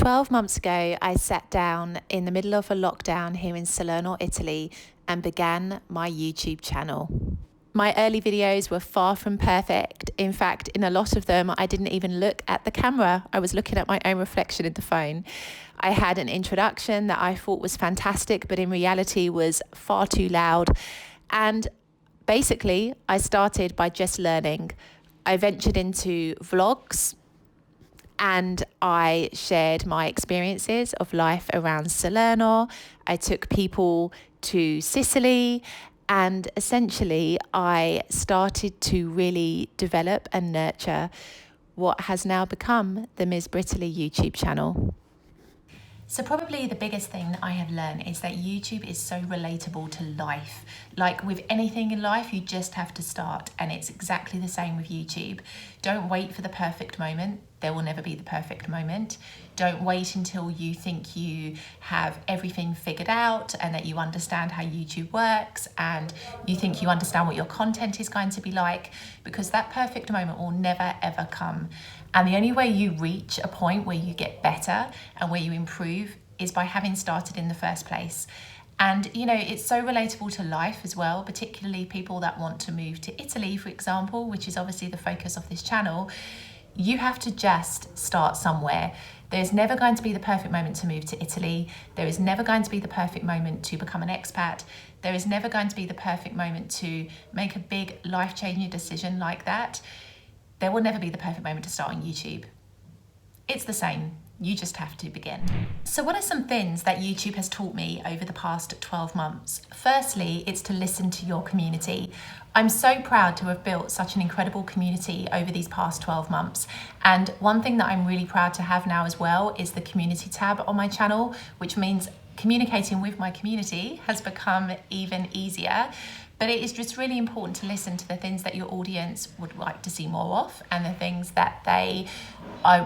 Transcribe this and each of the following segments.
12 months ago, I sat down in the middle of a lockdown here in Salerno, Italy, and began my YouTube channel. My early videos were far from perfect. In fact, in a lot of them, I didn't even look at the camera. I was looking at my own reflection in the phone. I had an introduction that I thought was fantastic, but in reality was far too loud. And basically, I started by just learning. I ventured into vlogs, and I shared my experiences of life around Salerno. I took people to Sicily, and essentially I started to really develop and nurture what has now become the Ms. Brittany YouTube channel. So probably the biggest thing that I have learned is that YouTube is so relatable to life. Like with anything in life, you just have to start, and it's exactly the same with YouTube. Don't wait for the perfect moment. There will never be the perfect moment. Don't wait until you think you have everything figured out and that you understand how YouTube works and you think you understand what your content is going to be like, because that perfect moment will never ever come. And the only way you reach a point where you get better and where you improve is by having started in the first place. And, you know, it's so relatable to life as well, particularly people that want to move to Italy, for example, which is obviously the focus of this channel. You have to just start somewhere. There's never going to be the perfect moment to move to Italy. There is never going to be the perfect moment to become an expat. There is never going to be the perfect moment to make a big life-changing decision like that. There will never be the perfect moment to start on YouTube. It's the same. You just have to begin. So what are some things that YouTube has taught me over the past 12 months? Firstly, it's to listen to your community. I'm so proud to have built such an incredible community over these past 12 months. And one thing that I'm really proud to have now as well is the community tab on my channel, which means communicating with my community has become even easier. But it is just really important to listen to the things that your audience would like to see more of and the things that they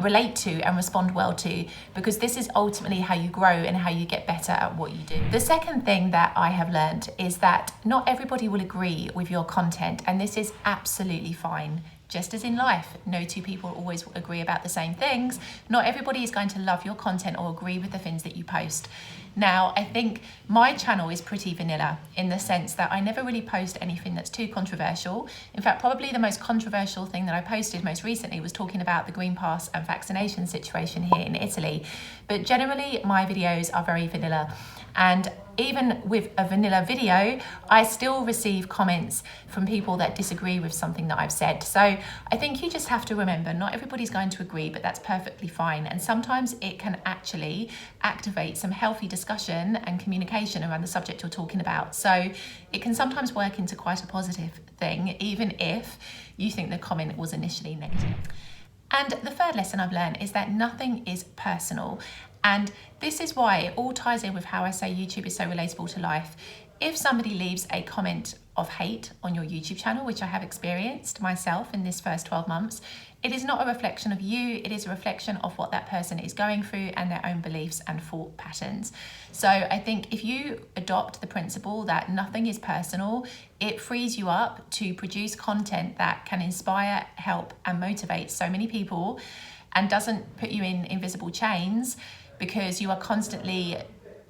relate to and respond well to, because this is ultimately how you grow and how you get better at what you do. The second thing that I have learned is that not everybody will agree with your content, and this is absolutely fine. Just as in life, no two people always agree about the same things. Not everybody is going to love your content or agree with the things that you post. Now, I think my channel is pretty vanilla in the sense that I never really post anything that's too controversial. In fact, probably the most controversial thing that I posted most recently was talking about the Green Pass and vaccination situation here in Italy. But generally, my videos are very vanilla. And even with a vanilla video, I still receive comments from people that disagree with something that I've said. So I think you just have to remember, not everybody's going to agree, but that's perfectly fine. And sometimes it can actually activate some healthy discussion and communication around the subject you're talking about. So it can sometimes work into quite a positive thing, even if you think the comment was initially negative. And the third lesson I've learned is that nothing is personal. And this is why it all ties in with how I say YouTube is so relatable to life. If somebody leaves a comment of hate on your YouTube channel, which I have experienced myself in this first 12 months, it is not a reflection of you, it is a reflection of what that person is going through and their own beliefs and thought patterns. So I think if you adopt the principle that nothing is personal, it frees you up to produce content that can inspire, help, and motivate so many people and doesn't put you in invisible chains, because you are constantly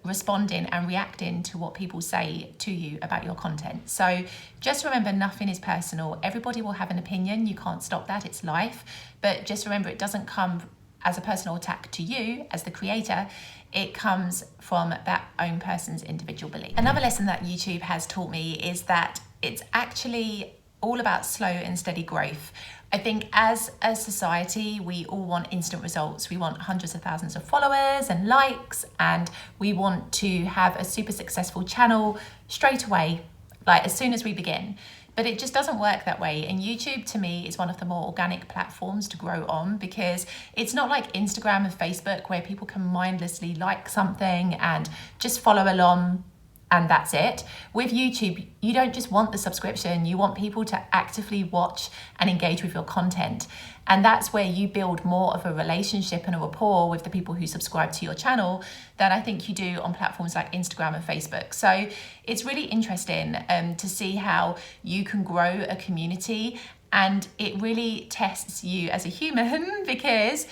responding and reacting to what people say to you about your content. So just remember, nothing is personal. Everybody will have an opinion. You can't stop that. It's life. But just remember, it doesn't come as a personal attack to you as the creator. It comes from that own person's individual belief. Another lesson that YouTube has taught me is that it's actually all about slow and steady growth. I think as a society, we all want instant results. We want hundreds of thousands of followers and likes, and we want to have a super successful channel straight away, like as soon as we begin. But it just doesn't work that way. And YouTube, to me, is one of the more organic platforms to grow on, because it's not like Instagram and Facebook where people can mindlessly like something and just follow along and that's it. With YouTube, you don't just want the subscription, you want people to actively watch and engage with your content. And that's where you build more of a relationship and a rapport with the people who subscribe to your channel than I think you do on platforms like Instagram and Facebook. So it's really interesting to see how you can grow a community, and it really tests you as a human because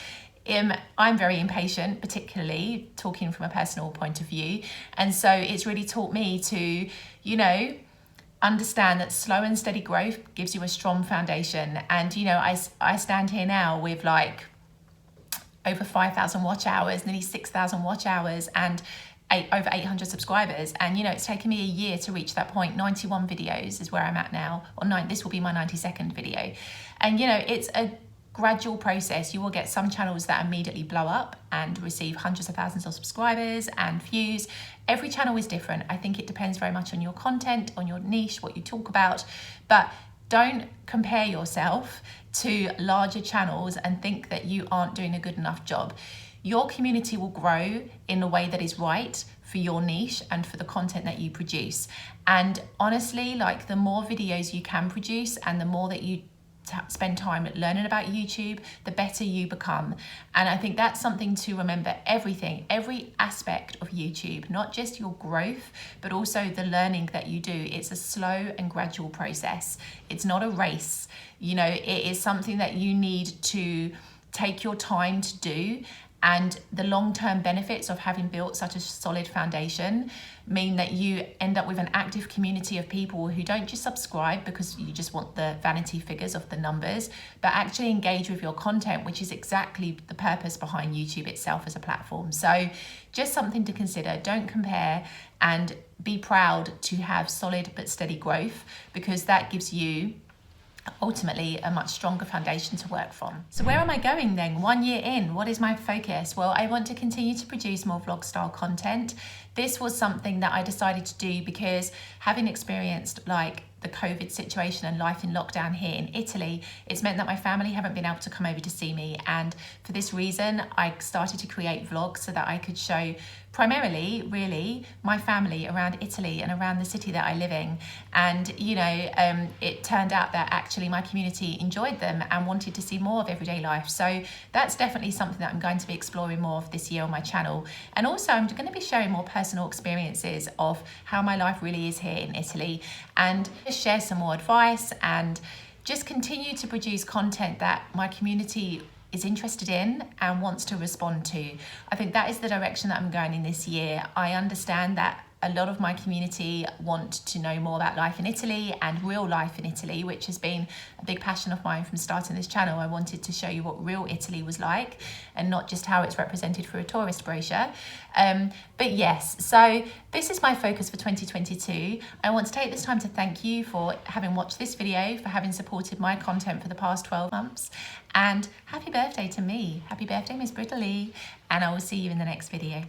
I'm very impatient, particularly talking from a personal point of view. And so it's really taught me to, you know, understand that slow and steady growth gives you a strong foundation. And, you know, I stand here now with like over 5,000 watch hours, nearly 6,000 watch hours, and over 800 subscribers. And, you know, it's taken me a year to reach that point. 91 videos is where I'm at now, or this will be my 92nd video. And, you know, it's a gradual process. You will get some channels that immediately blow up and receive hundreds of thousands of subscribers and views. Every channel is different. I think it depends very much on your content, on your niche, what you talk about. But don't compare yourself to larger channels and think that you aren't doing a good enough job. Your community will grow in the way that is right for your niche and for the content that you produce. And honestly, like, the more videos you can produce and the more that you spend time learning about YouTube, the better you become. And I think that's something to remember. Every aspect of YouTube, not just your growth, but also the learning that you do. It's a slow and gradual process. It's not a race. You know, it is something that you need to take your time to do. And the long-term benefits of having built such a solid foundation mean that you end up with an active community of people who don't just subscribe because you just want the vanity figures of the numbers, but actually engage with your content, which is exactly the purpose behind YouTube itself as a platform. So just something to consider. Don't compare, and be proud to have solid but steady growth, because that gives you ultimately a much stronger foundation to work from. So where am I going then? 1 year in, what is my focus? Well, I want to continue to produce more vlog style content. This was something that I decided to do because, having experienced like the COVID situation and life in lockdown here in Italy, it's meant that my family haven't been able to come over to see me. And for this reason, I started to create vlogs so that I could show primarily, really, my family around Italy and around the city that I live in. And, you know, it turned out that actually my community enjoyed them and wanted to see more of everyday life. So that's definitely something that I'm going to be exploring more of this year on my channel. And also, I'm going to be sharing more personal experiences of how my life really is here in Italy, and just share some more advice and just continue to produce content that my community is interested in and wants to respond to. I think that is the direction that I'm going in this year. I understand that a lot of my community want to know more about life in Italy and real life in Italy, which has been a big passion of mine from starting this channel. I wanted to show you what real Italy was like and not just how it's represented through a tourist brochure. But yes, so this is my focus for 2022. I want to take this time to thank you for having watched this video, for having supported my content for the past 12 months. And happy birthday to me. Happy birthday, Miss Brittany. And I will see you in the next video.